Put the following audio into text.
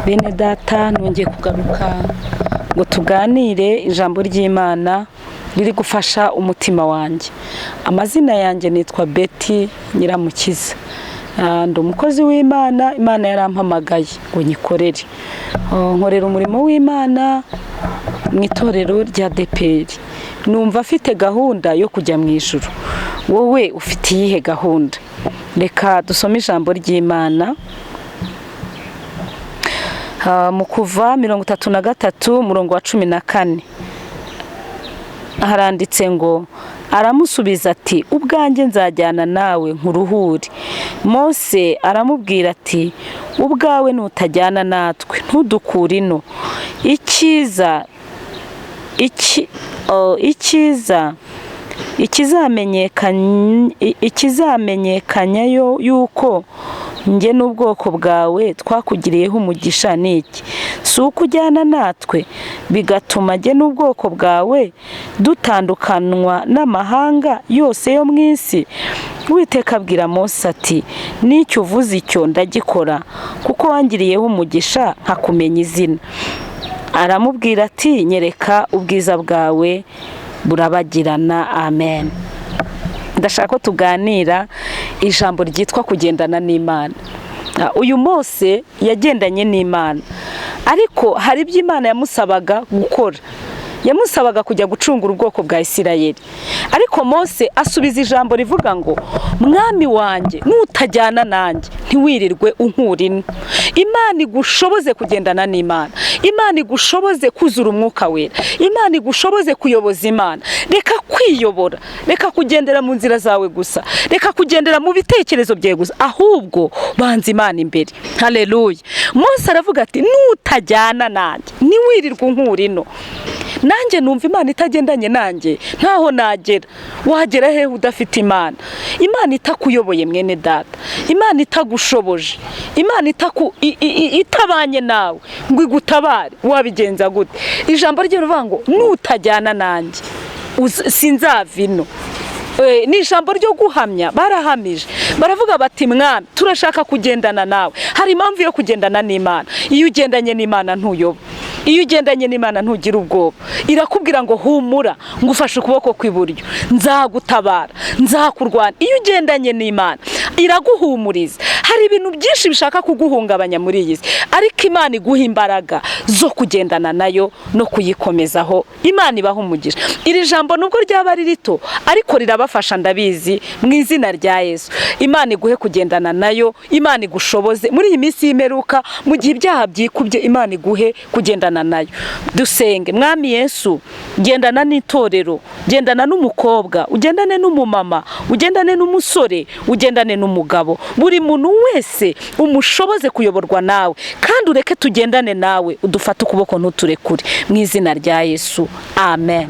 Bene data nongeye kugaruka ngo tuganire ijambo ry'Imana riri gufasha umutima wanjye. Amazina yanjye nitwa Betty Nyiramukiza. Ndi umukozi w'Imana, Imana yarampamagaye ngo nyikorere. Nkorera umurimo w'Imana mu itorero rya ADEPR. Numva afite gahunda yo kujya mu ijuru. Wowe ufite iyihe gahunda? Reka dusome ijambo ry'Imana. Mu kuva 33 murongo wa 14 haranditse ngo aramusubiza ati ubwanjye nzajyana nawe nkuruhuri. Mose aramubwira ati ubwawe nutajyana natwe ntudukure ino. Ikizamenyekanya yuko njye n'ubwoko bwawe twakugiriyeho umugisha niki? Si uko ujyana natwe bigatuma njye n'ubwoko bwawe dutandukanwa n'amahanga yose yo mu isi? Uwiteka abwira Mose ati n'icyo uvuze icyo ndagikora, kuko wangiriyeho umugisha nkakumenya izina. Aramubwira ati nyereka ubwiza bwawe burabagirana. Amen. Ndashaka ko tuganira ijambo ryitwa kugendana n'Imana. Uyu Mose yagendanye n'Imana, ariko hari ibyo Imana yamusabaga gukora. Yamusabaga kujya gucungura ubwoko bwa Isirayeli, ariko Mose asubiza ijambo rivuga ngo mwami wanjye nutajyana nanjye ntiwirirwe unkura ino. Imana igushoboze kugendana n'Imana, Imana igushoboze kuzura umwuka wera, Imana igushoboze kuyoboza Imana. Reka kwiyobora, reka kugendera mu nzira zawe gusa, reka kugendera mu bitekerezo byawe gusa, ahubwo banza Imana imbere. Haleluya. Mose aravuga ati nutajyana nanjye ntiwirirwe unkura ino. Nanjye numva Imana itagendanye nanjye ntaho nagera. Wagera hehe udafite Imana? Imana itakuyoboye mwene data, Imana itagushoboje, Imana itabanye nawe ngo igutabare, wabigenza gute? Ijambo rye rivuga ngo nutajyana nanjye sinzavino. Ni ijambo ryo guhamya. Barahamije baravuga bati mwami turashaka kugendana nawe. Hari impamvu yo kugendana n'Imana. Iyo ugendanye n'Imana ntuyoba, iyo ugendanye n'Imana ntugira ubwoba. Irakubwira ngo humura, ngufashe ukuboko kw'iburyo, nzagutabara, nzakurwana. Iyo ugendanye n'Imana iraguhumuriza. Hari ibintu byinshi bishaka kuguhungabanya muri iyi si, ariko Imana iguha imbaraga zo kugendana nayo no kuyikomezaho. Imana ibaha umugisha. Iri jambo nubwo ryaba ari rito ariko rirabafasha ndabizi mu izina rya Yesu. Imana iguhe kugendana nayo, Imana igushoboze muri iyi minsi y'imperuka, mu gihe ibyaha byikubye, Imana iguhe kugendana nayo. Dusenge. Mwami Yesu, gendana n'itorero, gendana n'umukobwa, ugendane n'umumama, ugendane n'umusore, ugendane n'umugabo. Buri muntu wese umushoboze kuyoborwa nawe, kandi ureke tugendane nawe, udufate ukuboko ntuturekure mu izina rya Yesu. Amen.